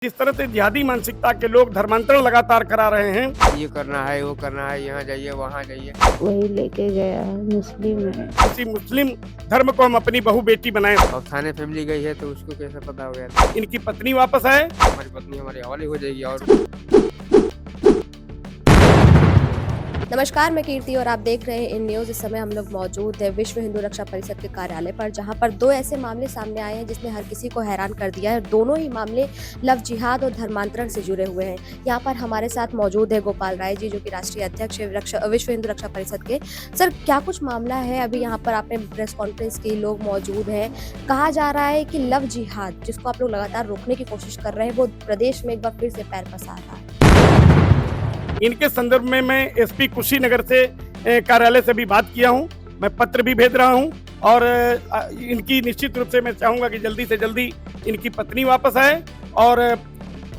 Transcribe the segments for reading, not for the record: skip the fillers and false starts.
जिस तरह से जिहादी मानसिकता के लोग धर्मांतरण लगातार करा रहे हैं, ये करना है वो करना है, यहाँ जाइए वहाँ जाइए। वही लेके गया मुस्लिम है। किसी मुस्लिम धर्म को हम अपनी बहू बेटी बनाएं। और थाने फैमिली गई है तो उसको कैसे पता हो गया? इनकी पत्नी वापस आए। हमारी पत्नी हमारी हवाले हो जाएगी। और नमस्कार, मैं कीर्ति और आप देख रहे हैं इन न्यूज़। इस समय हम लोग मौजूद है विश्व हिंदू रक्षा परिषद के कार्यालय पर, जहां पर दो ऐसे मामले सामने आए हैं जिसने हर किसी को हैरान कर दिया है। दोनों ही मामले लव जिहाद और धर्मांतरण से जुड़े हुए हैं। यहां पर हमारे साथ मौजूद है गोपाल राय जी, जो कि राष्ट्रीय अध्यक्ष है विश्व हिंदू रक्षा परिषद के। सर, क्या कुछ मामला है? अभी यहाँ पर आपने प्रेस कॉन्फ्रेंस की, लोग मौजूद हैं। कहा जा रहा है कि लव जिहाद, जिसको आप लोग लगातार रोकने की कोशिश कर रहे हैं, वो प्रदेश में एक बार फिर से पैर पसार रहा है। इनके संदर्भ में मैं एसपी कुशीनगर से कार्यालय से भी बात किया हूं, मैं पत्र भी भेज रहा हूं और इनकी निश्चित रूप से मैं चाहूंगा कि जल्दी से जल्दी इनकी पत्नी वापस आए। और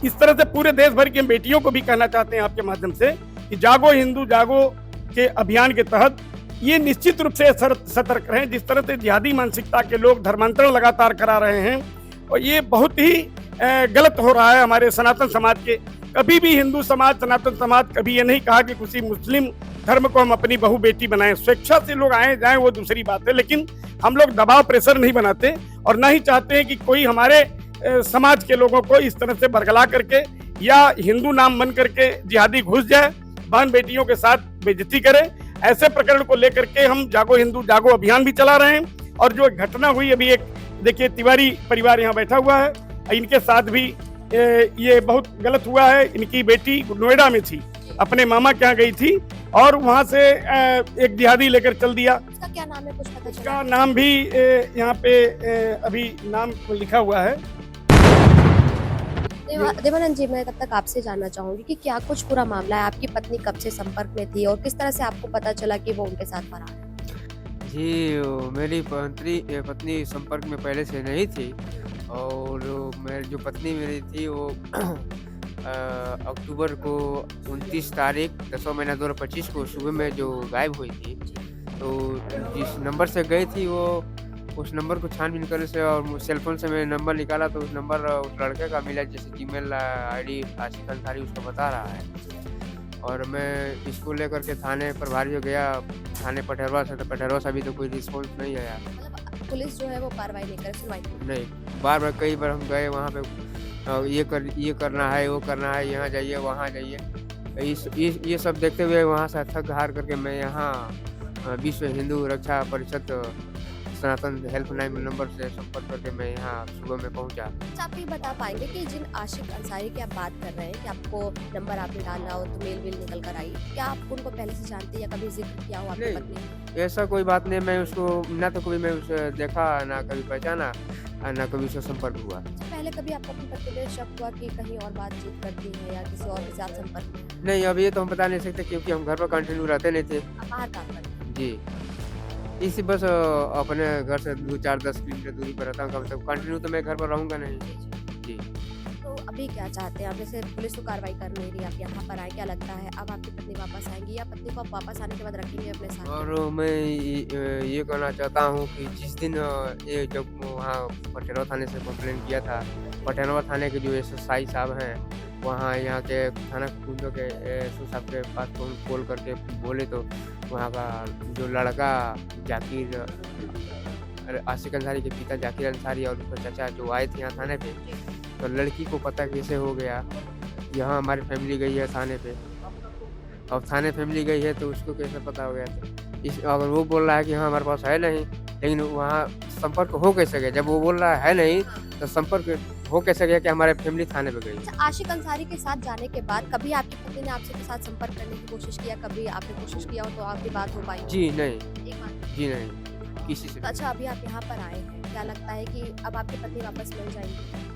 इस तरह से पूरे देश भर की बेटियों को भी कहना चाहते हैं आपके माध्यम से कि जागो हिंदू जागो के अभियान के तहत ये निश्चित रूप से सतर्क रहें। जिस तरह से जिहादी मानसिकता के लोग धर्मांतरण लगातार करा रहे हैं और ये बहुत ही गलत हो रहा है हमारे सनातन समाज के। कभी भी हिंदू समाज, सनातन समाज कभी ये नहीं कहा कि किसी मुस्लिम धर्म को हम अपनी बहू बेटी बनाएं। स्वेच्छा से लोग आए जाएं वो दूसरी बात है, लेकिन हम लोग दबाव प्रेशर नहीं बनाते और ना ही चाहते हैं कि कोई हमारे समाज के लोगों को इस तरह से बरगला करके या हिंदू नाम बन करके जिहादी घुस जाए, बहन बेटियों के साथ बेइज्जती करे। ऐसे प्रकरण को लेकर के हम जागो हिंदू जागो अभियान भी चला रहे हैं। और जो घटना हुई अभी, एक देखिए तिवारी परिवार यहाँ बैठा हुआ है, इनके साथ भी ये बहुत गलत हुआ है। इनकी बेटी नोएडा में थी, अपने मामा के यहाँ गई थी और वहाँ से एक जिहादी लेकर चल दिया। उसका क्या नाम है, कुछ पता चला? उसका नाम भी यहाँ पे अभी नाम लिखा हुआ है। देवानंद जी, मैं तब तक आपसे जानना चाहूंगी कि क्या कुछ पूरा मामला है। आपकी पत्नी कब से संपर्क में थी और किस तरह से आपको पता चला कि वो उनके साथ फरार है? जी, मेरी पत्नी संपर्क में पहले से नहीं थी। और मेरी जो पत्नी मेरी थी वो अक्टूबर को 29 तारीख 10वां महीना 2025 को सुबह में जो गायब हुई थी, तो जिस नंबर से गई थी वो उस नंबर को छानबीन करने से और सेलफोन से मैंने नंबर निकाला तो उस नंबर उस लड़के का मिला, जैसे जीमेल आईडी आशिक अंसारी उसको बता रहा है। और मैं इसको लेकर के थाने प्रभारी हो गया, थाने पटहरवा से, तो पटहरवा से अभी तो कोई रिस्पॉन्स नहीं आया। मतलब पुलिस जो है वो कार्रवाई नहीं करे, सुनवाई नहीं, बार कई बार हम गए वहाँ पे, ये करना है वो करना है, यहाँ जाइए वहाँ जाइए। ये सब देखते हुए वहाँ से थक हार करके मैं यहाँ विश्व हिंदू रक्षा परिषद सनातन हेल्पलाइन नंबर से संपर्क करके मैं यहाँ सुबह में पहुँचा। अच्छा, आप ये बता पाएंगे कि जिन आशिक अंसारी की आप बात कर रहे हैं कि आपको नंबर आपने डाला हो तो मेल निकल कर आई, क्या आप उनको पहले से जानते हैं या कभी जिक्र किया हो आपकी पत्नी ने? ऐसा कोई बात नहीं, मैं उसको ना तो कभी मैं उसे देखा, ना कभी पहचाना, ना कभी उससे संपर्क हुआ। पहले कभी आपको अपनी पत्नी पे शक हुआ कि कहीं और बातचीत करती है या किसी और के साथ संपर्क में? नहीं, अब ये तो हम बता नहीं सकते क्योंकि हम घर पर कंटिन्यू रहते नहीं थे। आप बाहर काम करते हैं? जी, इसी बस अपने घर से 2-4-10 किलोमीटर दूरी पर रहता हूँ। कम से कम कंटिन्यू तो मैं घर पर रहूँगा नहीं। जी, तो अभी क्या चाहते हैं आप? जैसे पुलिस तो कार्रवाई कर नहीं रही, आप यहाँ पर आए, क्या लगता है अब आपकी पत्नी वापस आएंगी या पत्नी को आप वापस आने के बाद रखेंगे अपने साथ? और मैं ये कहना चाहता हूँ कि जिस दिन ये जब वहाँ पटहरवा थाने से कंप्लेन किया था, पटहरवा थाने के जो SSI साहब हैं, वहाँ यहाँ के थाना कुंजो के SO साहब के पास कॉल करके बोले तो वहाँ का जो लड़का जाकिर आशिक अंसारी के पिता जाकिर अंसारी और उसका चाचा जो आए थे यहाँ थाने पे, तो लड़की को पता कैसे हो गया, यहाँ हमारी फैमिली गई है थाने पे, और थाने फैमिली गई है तो उसको कैसे पता हो गया? तो अगर वो बोल रहा है कि हाँ हमारे पास है नहीं, लेकिन वहाँ संपर्क हो कैसे गया? जब वो बोल रहा है नहीं तो संपर्क हो कैसे गया कि हमारे फैमिली थाने पे गई? अच्छा, आशिक अंसारी के साथ जाने के बाद कभी आपकी पत्नी ने आपसे के साथ संपर्क करने की कोशिश किया? कभी आपने कोशिश किया हो तो आपकी बात हो पाई? जी नहीं, एक बात। जी नहीं, किसी से। अच्छा, अभी आप यहाँ पर आए हैं, क्या लगता है कि अब आपकी पत्नी वापस मिल जाएगी?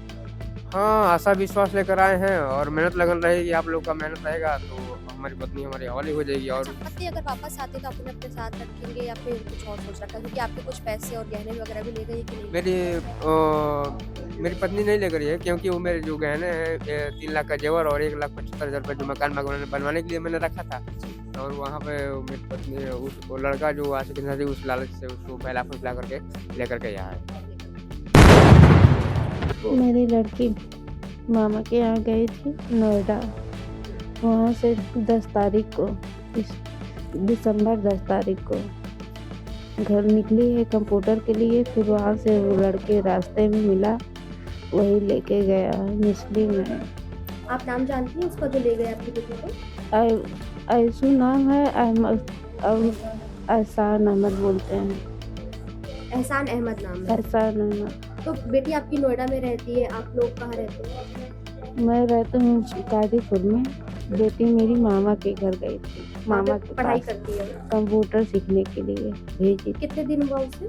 हाँ, आशा विश्वास लेकर आए हैं और मेहनत लगन रहेगी, आप लोग का मेहनत रहेगा तो हमारी पत्नी हमारे हवाले हो जाएगी। और अच्छा, पत्नी अगर वापस आती तो आपने अपने साथ रखेंगे या फिर कुछ और सोच रखा? क्योंकि आपके कुछ पैसे और गहने वगैरह भी ले गई कि नहीं? मेरी पत्नी नहीं ले गई है क्योंकि वो मेरे जो गहने हैं 3 लाख का जेवर और 1,75,000 रुपये जो मकान बनवाने के लिए मैंने रखा था, और वहाँ पे मेरी पत्नी वो लड़का जो आशिक अंसारी उस लालच से उसको बहला फुसला करके लेकर के आया है। मेरी लड़की मामा के यहाँ गई थी नोएडा। वहाँ से 10 तारीख को, इस दिसंबर 10 तारीख को घर निकली है कंप्यूटर के लिए। फिर वहाँ से वो लड़के रास्ते में मिला, वही लेके गया। मुस्लिम है। आप नाम जानती हैं उसका जो ले गया आपकी बेटी को? ऐसू नाम है, अहमद और एहसान अहमद बोलते हैं। एहसान अहमद नाम है। एहसान अहमद। तो बेटी आपकी नोएडा में रहती है, आप लोग कहाँ रहते हैं? मैं रहती हूँ कादीपुर में। बेटी मेरी मामा के घर गई थी, मामा के पढ़ाई पास करती है? कंप्यूटर सीखने के लिए भेजी। कितने दिन हुआ उसे?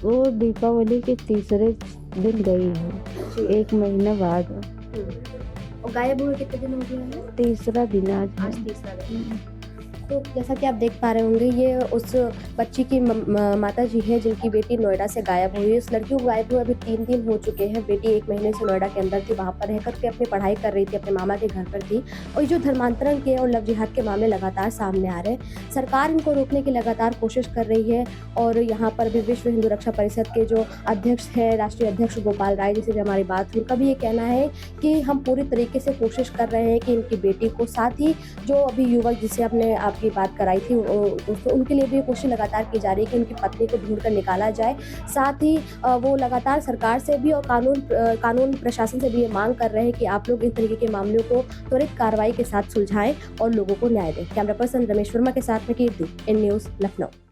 वो दीपावली के तीसरे दिन गई है, 1 महीना बाद। और गायब हुए कितने दिन हो गए हैं? तीसरा दिन आज आज है। तीसरा दिन। तो जैसा कि आप देख पा रहे होंगे, ये उस बच्ची की माता जी है जिनकी बेटी नोएडा से गायब हुई है। उस लड़की को गायब हुए अभी 3 दिन हो चुके हैं। बेटी 1 महीने से नोएडा के अंदर थी, वहाँ पर रहकर के अपनी पढ़ाई कर रही थी, अपने मामा के घर पर थी। और जो धर्मांतरण के और लव जिहाद के मामले लगातार सामने आ रहे हैं, सरकार इनको रोकने की लगातार कोशिश कर रही है। और यहाँ पर भी विश्व हिंदू रक्षा परिषद के जो अध्यक्ष हैं, राष्ट्रीय अध्यक्ष गोपाल राय जी से भी हमारी बात हुई। उनका भी ये कहना है कि हम पूरी तरीके से कोशिश कर रहे हैं कि इनकी बेटी को, साथ ही जो अभी युवक जिसे आपने आपकी बात कराई थी दोस्तों, उनके लिए भी कोशिश लगातार की जा रही है कि उनकी पत्नी को ढूंढ कर निकाला जाए। साथ ही वो लगातार सरकार से भी और कानून प्रशासन से भी ये मांग कर रहे हैं कि आप लोग इस तरीके के मामलों को त्वरित कार्रवाई के साथ सुलझाएं और लोगों को न्याय दें। कैमरा पर्सन रमेश वर्मा के साथ में कीर्ति, इन न्यूज़ लखनऊ।